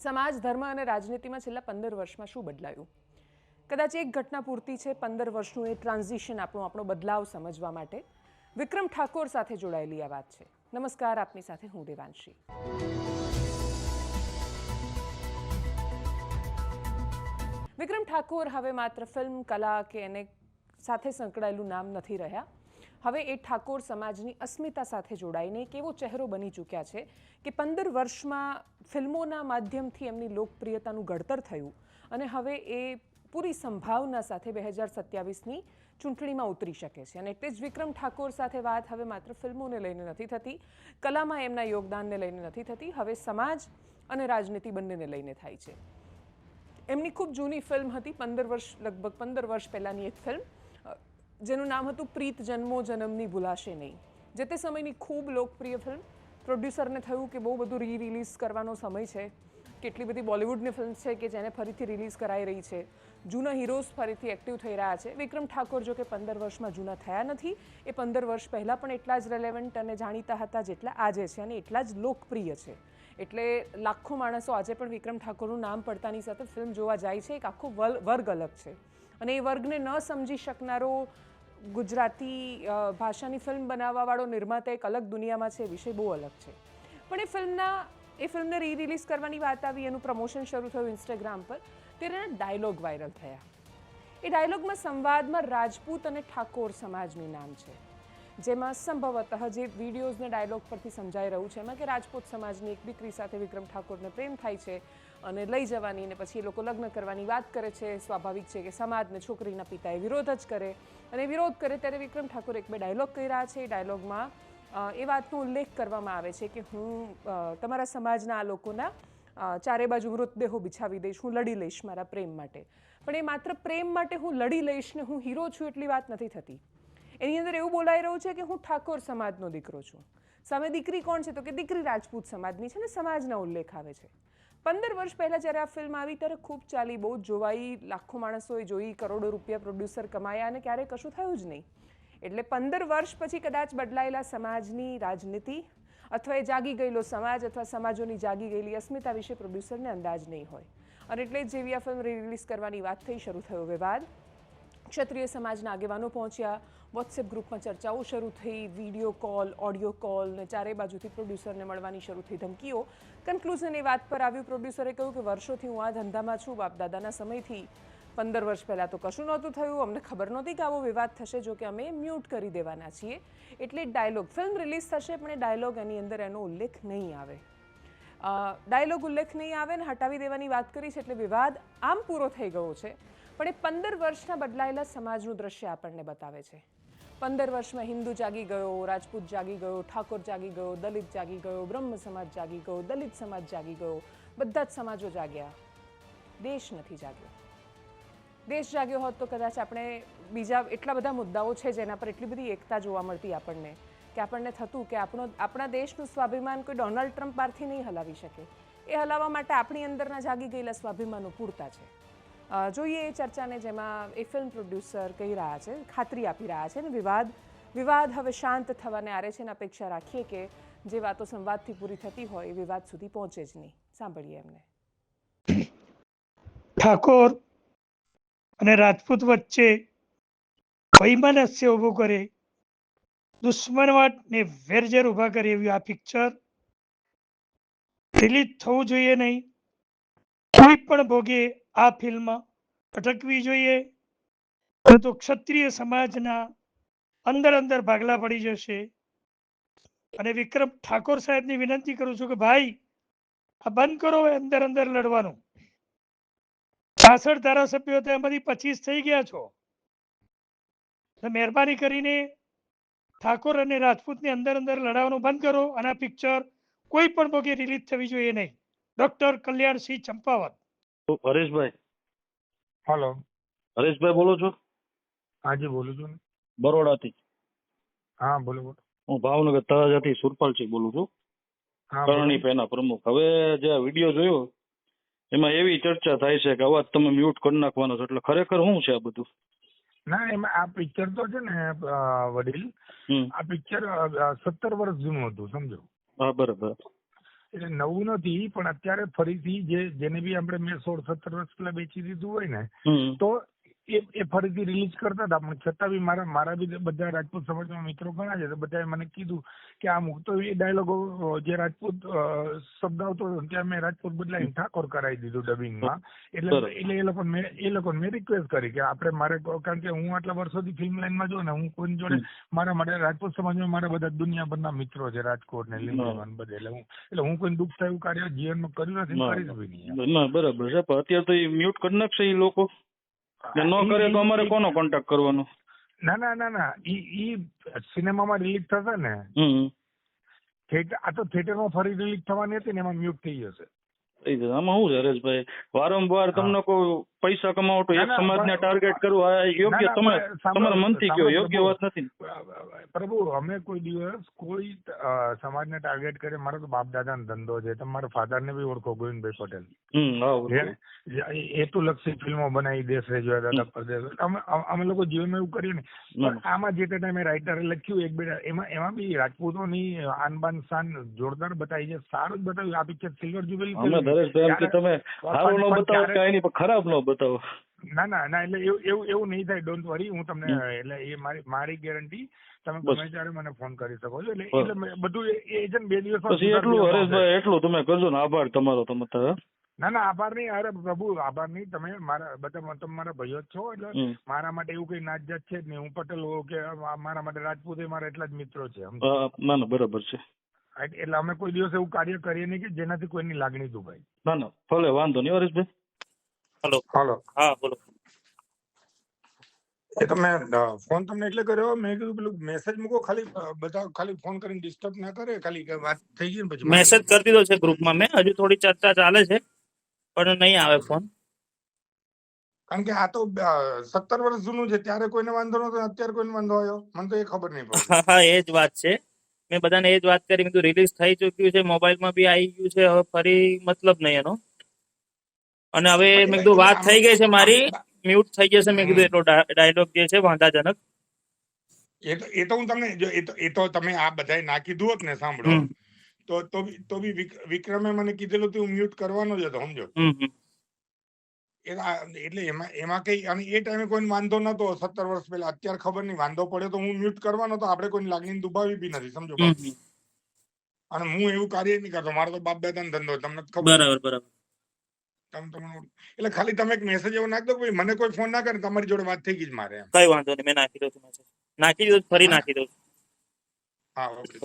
સમાજ, ધર્મ અને રાજનીતિમાં છેલ્લા 15 વર્ષમાં શું બદલાયું? કદાચ એક ઘટના પૂરતી છે 15 વર્ષનું એ ટ્રાન્ઝિશન આપણો બદલાવ સમજવા માટે. વિક્રમ ઠાકોર સાથે જોડાયેલી આ વાત છે. નમસ્કાર, આપની સાથે હું દેવાંશી. વિક્રમ ઠાકોર હવે માત્ર ફિલ્મ, કલા કે એને સાથે સંકળાયેલું નામ નથી રહ્યા. હવે એ ઠાકોર સમાજની અસ્મિતા સાથે જોડાઈને એક એવો ચહેરો બની ચૂક્યા છે કે 15 વર્ષમાં ફિલ્મોના માધ્યમથી એમની લોકપ્રિયતાનું ઘડતર થયું અને હવે એ પૂરી સંભાવના સાથે 2027ની ચૂંટણીમાં ઉતરી શકે છે. અને એટલે જ વિક્રમ ઠાકોર સાથે વાત હવે માત્ર ફિલ્મોને લઈને નથી થતી, કલામાં એમના યોગદાનને લઈને નથી થતી, હવે સમાજ અને રાજનીતિ બંનેને લઈને થાય છે. એમની ખૂબ જૂની ફિલ્મ હતી, લગભગ 15 વર્ષ પહેલાંની એક ફિલ્મ, જેનું નામ હતું પ્રીત જન્મો જન્મની ભૂલાશે નહીં. જે તે સમયની ખૂબ લોકપ્રિય ફિલ્મ. પ્રોડ્યુસરને થયું કે બહુ બધું રિલીઝ કરવાનો સમય છે, કેટલી બધી બોલિવૂડની ફિલ્મ છે કે જેને ફરીથી રિલીઝ કરાઈ રહી છે, જૂના હીરોઝ ફરીથી એક્ટિવ થઈ રહ્યા છે. વિક્રમ ઠાકોર જો કે 15 વર્ષમાં જૂના થયા નથી, એ 15 વર્ષ પહેલાં પણ એટલા જ રેલેવન્ટ અને જાણીતા હતા જેટલા આજે છે અને એટલા જ લોકપ્રિય છે. એટલે લાખો માણસો આજે પણ વિક્રમ ઠાકોરનું નામ પડતાની સાથે ફિલ્મ જોવા જાય છે. એક આખો વર્ગ અલગ છે અને એ વર્ગને ન સમજી શકનારો ગુજરાતી ભાષાની ફિલ્મ બનાવવાવાળો નિર્માતા એક અલગ દુનિયામાં છે, વિષય બહુ અલગ છે. પણ એ ફિલ્મને રિલીઝ કરવાની વાત આવી, એનું પ્રમોશન શરૂ થયું ઇન્સ્ટાગ્રામ પર, ત્યારે એના ડાયલોગ વાયરલ થયા. એ ડાયલોગમાં સંવાદમાં રાજપૂત અને ઠાકોર સમાજનું નામ છે, જેમાં સંભવતઃ જે વિડીયોઝને ડાયલોગ પરથી સમજાઈ રહ્યું છે એમાં કે રાજપૂત સમાજની એક દીકરી સાથે વિક્રમ ઠાકોરને પ્રેમ થાય છે અને લઈ જવાની ને પછી એ લોકો લગ્ન કરવાની વાત કરે છે. સ્વાભાવિક છે કે સમાજને છોકરીના પિતાએ વિરોધ જ કરે અને વિરોધ કરે ત્યારે વિક્રમ ઠાકોર એક બે ડાયલોગ કહી રહ્યા છે. એ ડાયલોગમાં એ વાતનો ઉલ્લેખ કરવામાં આવે છે કે હું તમારા સમાજના આ લોકોના ચારે બાજુ મૃતદેહો બિછાવી દઈશ, હું લડી લઈશ મારા પ્રેમ માટે. પણ એ માત્ર પ્રેમ માટે હું લડી લઈશ ને હું હીરો છું એટલી વાત નથી થતી. એની અંદર એવું બોલાઈ રહ્યું છે કે હું ઠાકોર સમાજનો દીકરો છું. સામે દીકરી કોણ છે? તો કે દીકરી રાજપૂત સમાજની છે ને સમાજના ઉલ્લેખ આવે છે. 15 વર્ષ પહેલાં જ્યારે આ ફિલ્મ આવી ત્યારે ખૂબ ચાલી, બહુ જ જોવાઈ, લાખો માણસોએ જોઈ, કરોડો રૂપિયા પ્રોડ્યુસર કમાયા અને ક્યારેય કશું થયું જ નહીં. એટલે 15 વર્ષ પછી કદાચ બદલાયેલા સમાજની રાજનીતિ અથવા એ જાગી ગયેલો સમાજ અથવા સમાજોની જાગી ગયેલી અસ્મિતા વિશે પ્રોડ્યુસરને અંદાજ નહીં હોય. અને એટલે જ જેવી આ ફિલ્મ રિલીઝ કરવાની વાત થઈ, શરૂ થયો વિવાદ. ક્ષત્રિય સમાજના આગેવાનો પહોંચ્યા, વોટ્સએપ ગ્રુપમાં ચર્ચાઓ શરૂ થઈ, વિડીયો કોલ, ઓડિયો કોલ ને ચારે બાજુથી પ્રોડ્યુસરને મળવાની શરૂ થઈ ધમકીઓ. કન્ક્લુઝન એ વાત પર આવ્યું, પ્રોડ્યુસરે કહ્યું કે વર્ષોથી હું આ ધંધામાં છું, બાપ દાદાના સમયથી. 15 વર્ષ પહેલાં તો કશું નહોતું થયું, અમને ખબર નહોતી કે આવો વિવાદ થશે, જો કે અમે મ્યુટ કરી દેવાના છીએ. એટલે ડાયલોગ ફિલ્મ રિલીઝ થશે પણ એ ડાયલોગ એની અંદર એનો ઉલ્લેખ નહીં આવે. ઉલ્લેખ નહીં આવે ને હટાવી દેવાની વાત કરી છે એટલે વિવાદ આમ પૂરો થઈ ગયો છે. પણ એ 15 વર્ષના બદલાયેલા સમાજનું દ્રશ્ય આપણને બતાવે છે. 15 વર્ષમાં હિન્દુ જાગી ગયો, રાજપૂત જાગી ગયો, ઠાકોર જાગી ગયો, દલિત જાગી ગયો, બ્રહ્મ સમાજ જાગી ગયો, દલિત સમાજ જાગી ગયો, બધા જ સમાજો જાગ્યા. દેશ નથી જાગ્યો. દેશ જાગ્યો હોત તો કદાચ આપણે બીજા એટલા બધા મુદ્દાઓ છે જેના પર એટલી બધી એકતા જોવા મળતી આપણને કે આપણને થતું કે આપણા દેશનું સ્વાભિમાન કોઈ ડોનાલ્ડ ટ્રમ્પ બહારથી નહીં હલાવી શકે. એ હલાવવા માટે આપણી અંદરના જાગી ગયેલા સ્વાભિમાનો પૂરતા છે. જોઈએ એ ચર્ચાને, જેમાં એ ફિલ્મ પ્રોડ્યુસર કહી રહ્યા છે, ખાતરી આપી રહ્યા છે ને વિવાદ હવે શાંત થવાને આરે છે ને અપેક્ષા રાખીએ કે જે વાતો સંવાદથી પૂરી થતી હોય એ વિવાદ સુધી પહોંચે જ નહીં. સાંભળીએ એમને. ઠાકોર અને રાજપૂત વચ્ચે વૈમનસ્ય ઊભું કરે, દુશ્મનવાદ ને વેરઝેર ઊભા કરે એવી આ પિક્ચર રિલીઝ થવું જોઈએ નહીં. કોઈ પણ ભોગે આ ફિલ્મ અટકવી જોઈએ, તો ક્ષત્રિય સમાજના અંદર ભાગલા પડી જશે. અને વિક્રમ ઠાકોર સાહેબની વિનંતી કરું છું કે ભાઈ આ બંધ કરો, અંદર લડવાનું. 66 ધારાસભ્યો હતા, એમાંથી 25 થઈ ગયા છો. મહેરબાની કરીને ઠાકોર અને રાજપૂતની અંદર લડાવવાનું બંધ કરો અને આ પિક્ચર કોઈ પણ ભોગે રિલીઝ થવી જોઈએ નહીં. ડોક્ટર કલ્યાણસિંહ ચંપાવત. હરેશભાઈ. હેલો, હરેશભાઈ બોલો છો? હાજી બોલું છું. બરોડાથી. હા બોલો. હું ભાવનગર તળાજાથી સુરપાલસિંહ બોલું છું, કરણી પેના પ્રમુખ. હવે જે વિડીયો જોયો એમાં એવી ચર્ચા થાય છે કે અવાજ તમે મ્યુટ કરી નાખવાનો છો, એટલે ખરેખર શું છે આ બધું? ના, એમાં આ પિક્ચર તો છે ને વડીલ, આ પિક્ચર 17 વર્ષ જૂનું હતું, સમજો. હા બરાબર. એટલે નવું નથી, પણ અત્યારે ફરીથી જેને બી આપણે મેં 16-17 વર્ષ પહેલા વેચી દીધું હોય ને હમ. તો એ ફરીથી રિલીઝ કરતા હતા, પણ છતાં બી મારા બી બધા રાજપૂત સમાજના મિત્રો ઘણા છે, તો બધાએ મને કીધું કે આ મૂકતો એ ડાયલોગો જે રાજપૂત શબ્દ આવતો હતો ત્યાં મેં રાજપૂત બદલાઈને ઠાકોર કરાવી દીધું ડબિંગમાં. બરાબર. એટલે એ લોકોને મેં રિક્વેસ્ટ કરી કે આપણે મારે, કારણ કે હું આટલા વર્ષોથી ફિલ્મ લાઈનમાં જો ને, હું કોઈની જોડે મારા માટે રાજપૂત સમાજમાં મારા બધા દુનિયાભરના મિત્રો છે, રાજકોટ ને લીંબોમાં બધે, એટલે હું કોઈ દુઃખ થાય એવું કાર્ય જીવનમાં કર્યું નથી, કરીશ બી નહીં. ના બરાબર છે, પણ અત્યારે તો એ મ્યુટ કરી નાખશે એ લોકો. ન કરે તો અમારે કોનો કોન્ટેક્ટ કરવાનો? ના ઈ સિનેમામાં રિલીઝ થશે ને, આ તો થિયેટરમાં ફરી રિલીઝ થવાની હતી ને, એમાં મ્યુટ થઈ જશે. આમાં શું છે હરેશભાઈ, વારંવાર તમને કોઈ પૈસા કમાવો તો એક સમાજને ટાર્ગેટ કરવું આ યોગ્ય, તમારા મનથી કયો યોગ્ય વાત નથી. પ્રભુ, અમે કોઈ દિવસ કોઈ સમાજને ટાર્ગેટ કરે? મારો તો બાપ દાદાનો ધંધો છે. તમારા ફાધર ને બી ઓળખો, ગોવિંદભાઈ પટેલ, હેતુલક્ષી ફિલ્મો બનાવી, દેશ રે જોયા, દાદા પરદેશ. અમે લોકો જીવનમાં એવું કર્યું ને, પણ આમાં જે ટાઈમે રાઇટરે લખ્યું એક બે એમાં બી રાજપૂતોની આનબાન શાન જોરદાર બતાવી છે, સારું જ બતાવ્યું. આ પિક્ચર સિલ્વર જ્યુબિલી તમે સારું ન બતાવો કઈ નહીં, પણ ખરાબ ન બતાવો. ના એટલે એવું નહીં થાય, ડોન્ટ વરી. હું તમને, એટલે એ મારી ગેરંટી, તમે ગમે ત્યારે મને ફોન કરી શકો છો. એટલે બધું એ છે ને 2 દિવસમાં. એટલું હરેશભાઈ, એટલું તમે કરજો ને, આભાર તમારો. ના આભાર નહીં. અરે પ્રભુ, આભાર નહીં. તમે મારા બધા, તમે મારા ભાઈઓ જ છો, એટલે મારા માટે એવું કઈ નાત જાત છે જ નહીં. હું પટેલ હોઉં કે મારા માટે રાજપૂત, મારા એટલા જ મિત્રો છે. ના બરાબર છે. એટલે અમે કોઈ દિવસ એવું કાર્ય કરીએ નહીં કે જેનાથી કોઈની લાગણી દુભાય. ના ભલે, વાંધો નહીં હરેશભાઈ. હલો. હા બોલો. એ તમે ફોન તમને એટલે કર્યો, મેં કીધું પેલું મેસેજ મૂકો, ખાલી બધા ખાલી ફોન કરીને ડિસ્ટર્બ ના કરે, ખાલી વાત થઈ ગઈ ને પછી મેસેજ કરી દીધો છે ગ્રુપમાં મેં. હજુ થોડી ચર્ચા ચાલે છે, પણ નહીં આવે ફોન. કારણ કે આ તો 17 વર્ષ જૂનું છે, ત્યારે કોઈને વાંધો નતો, અત્યારે કોઈને વાંધો આવ્યો, મને તો એ ખબર નહીં પડતી. હા એ જ વાત છે. મેં બધાને એ જ વાત કરી, મેં કીધું રિલીઝ થઈ ચુક્યું છે, મોબાઈલમાં બી આવી ગયું છે, હવે ફરી મતલબ નહીં એનો. અને હવે મેં કીધું વાત થઈ ગઈ છે મારી, મ્યુટ થઈ જશે. મેં કીધું એટલો ડાયલોગ જે છે વાંધાજનક, એ તો હું તમને, એ તો તમે આ બધાએ ના કીધું હોત ને, સાંભળો, તો બી વિક્રમે મને કીધેલું હતું મ્યુટ કરવાનો જ હતો, સમજો. એટલે એમાં કઈ, અને એ ટાઈમે કોઈ વાંધો નતો 17 વર્ષ પહેલા. અત્યારે ખબર નહીં, વાંધો પડ્યો તો હું મ્યુટ કરવાનો તો, આપણે કોઈ લાગણી દુભાવી બી નથી, સમજો. અને હું એવું કાર્ય નહીં કરતો, મારો તો બાપ દાદાનો ધંધો, તમને ખબર. બરાબર. એટલે ખાલી તમે એક મેસેજ એવો નાખ દો કે મને કોઈ ફોન ના કરે, તમારી જોડે વાત થઈ ગઈ મારે. કઈ વાંધો નહીં, મેં નાખી દઉં છું મેસેજ. નાખી દઉં, ફરી નાખી દઉં. હા ઓકે.